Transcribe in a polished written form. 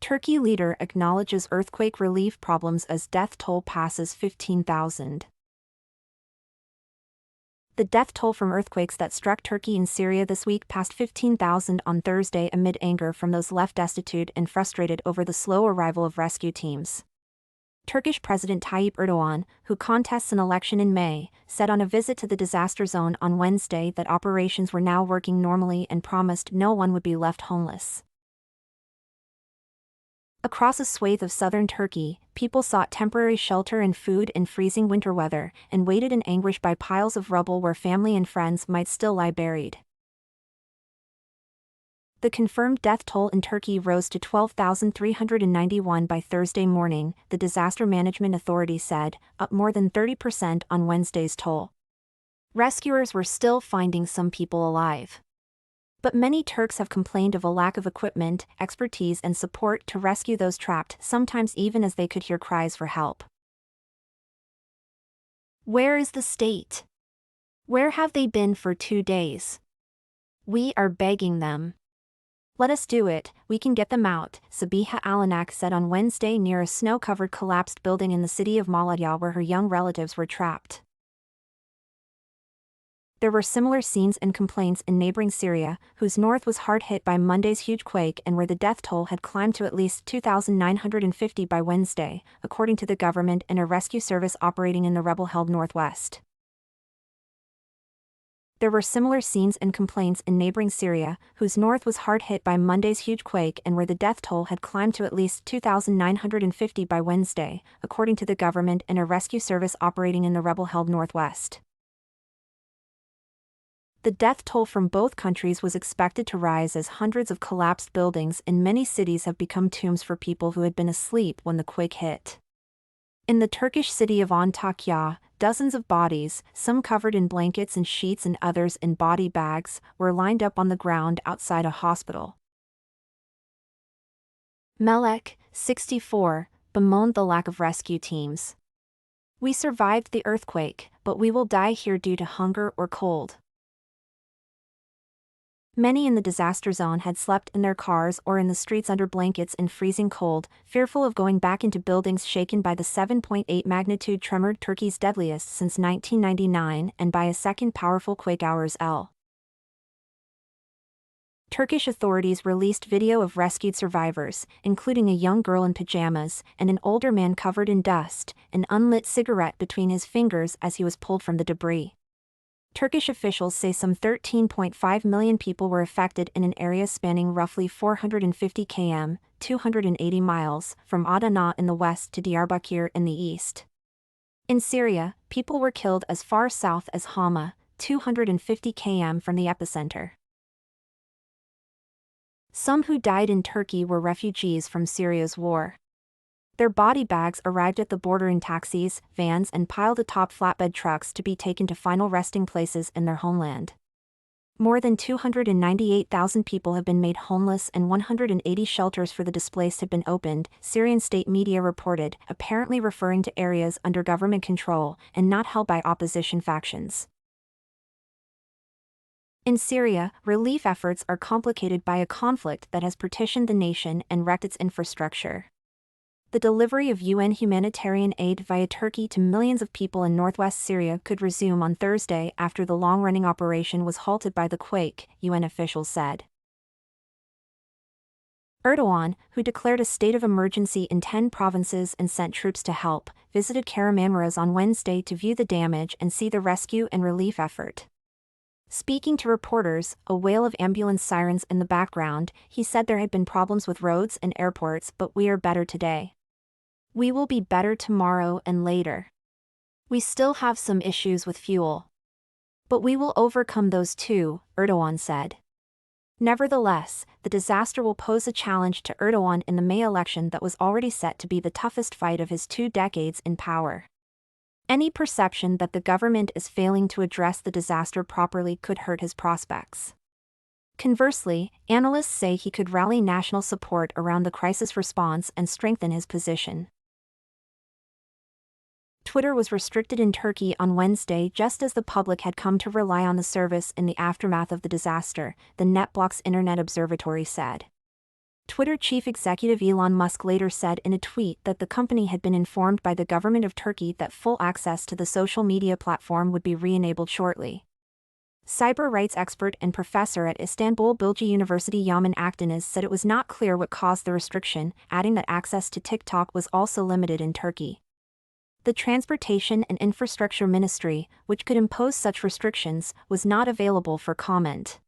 Turkey leader acknowledges earthquake relief problems as death toll passes 15,000. The death toll from earthquakes that struck Turkey and Syria this week passed 15,000 on Thursday amid anger from those left destitute and frustrated over the slow arrival of rescue teams. Turkish President Tayyip Erdogan, who contests an election in May, said on a visit to the disaster zone on Wednesday that operations were now working normally and promised no one would be left homeless. Across a swathe of southern Turkey, people sought temporary shelter and food in freezing winter weather, and waited in anguish by piles of rubble where family and friends might still lie buried. The confirmed death toll in Turkey rose to 12,391 by Thursday morning, the Disaster Management Authority said, up more than 30% on Wednesday's toll. Rescuers were still finding some people alive. But many Turks have complained of a lack of equipment, expertise and support to rescue those trapped, sometimes even as they could hear cries for help. Where is the state? Where have they been for 2 days? We are begging them. Let us do it, we can get them out, Sabiha Alanak said on Wednesday near a snow-covered collapsed building in the city of Malatya where her young relatives were trapped. There were similar scenes and complaints in neighboring Syria, whose north was hard hit by Monday's huge quake and where the death toll had climbed to at least 2,950 by Wednesday, according to the government and a rescue service operating in the rebel-held northwest. There were similar scenes and complaints in neighboring Syria, whose north was hard hit by Monday's huge quake and where the death toll had climbed to at least 2,950 by Wednesday, according to the government and a rescue service operating in the rebel-held northwest. The death toll from both countries was expected to rise as hundreds of collapsed buildings in many cities have become tombs for people who had been asleep when the quake hit. In the Turkish city of Antakya, dozens of bodies, some covered in blankets and sheets and others in body bags, were lined up on the ground outside a hospital. Melek, 64, bemoaned the lack of rescue teams. "We survived the earthquake, but we will die here due to hunger or cold." Many in the disaster zone had slept in their cars or in the streets under blankets in freezing cold, fearful of going back into buildings shaken by the 7.8 magnitude tremor, Turkey's deadliest since 1999, and by a second powerful quake hours L. Turkish authorities released video of rescued survivors, including a young girl in pajamas and an older man covered in dust, an unlit cigarette between his fingers as he was pulled from the debris. Turkish officials say some 13.5 million people were affected in an area spanning roughly 450 km, 280 miles, from Adana in the west to Diyarbakir in the east. In Syria, people were killed as far south as Hama, 250 km from the epicenter. Some who died in Turkey were refugees from Syria's war. Their body bags arrived at the border in taxis, vans and piled atop flatbed trucks to be taken to final resting places in their homeland. More than 298,000 people have been made homeless and 180 shelters for the displaced have been opened, Syrian state media reported, apparently referring to areas under government control and not held by opposition factions. In Syria, relief efforts are complicated by a conflict that has partitioned the nation and wrecked its infrastructure. The delivery of UN humanitarian aid via Turkey to millions of people in northwest Syria could resume on Thursday after the long-running operation was halted by the quake, UN officials said. Erdogan, who declared a state of emergency in 10 provinces and sent troops to help, visited Kahramanmaraş on Wednesday to view the damage and see the rescue and relief effort. Speaking to reporters, a wail of ambulance sirens in the background, he said there had been problems with roads and airports, but we are better today. We will be better tomorrow and later. We still have some issues with fuel. But we will overcome those too, Erdogan said. Nevertheless, the disaster will pose a challenge to Erdogan in the May election that was already set to be the toughest fight of his 2 decades in power. Any perception that the government is failing to address the disaster properly could hurt his prospects. Conversely, analysts say he could rally national support around the crisis response and strengthen his position. Twitter was restricted in Turkey on Wednesday just as the public had come to rely on the service in the aftermath of the disaster, the NetBlocks Internet Observatory said. Twitter chief executive Elon Musk later said in a tweet that the company had been informed by the government of Turkey that full access to the social media platform would be re-enabled shortly. Cyber rights expert and professor at Istanbul Bilgi University Yaman Akdeniz said it was not clear what caused the restriction, adding that access to TikTok was also limited in Turkey. The Transportation and Infrastructure Ministry, which could impose such restrictions, was not available for comment.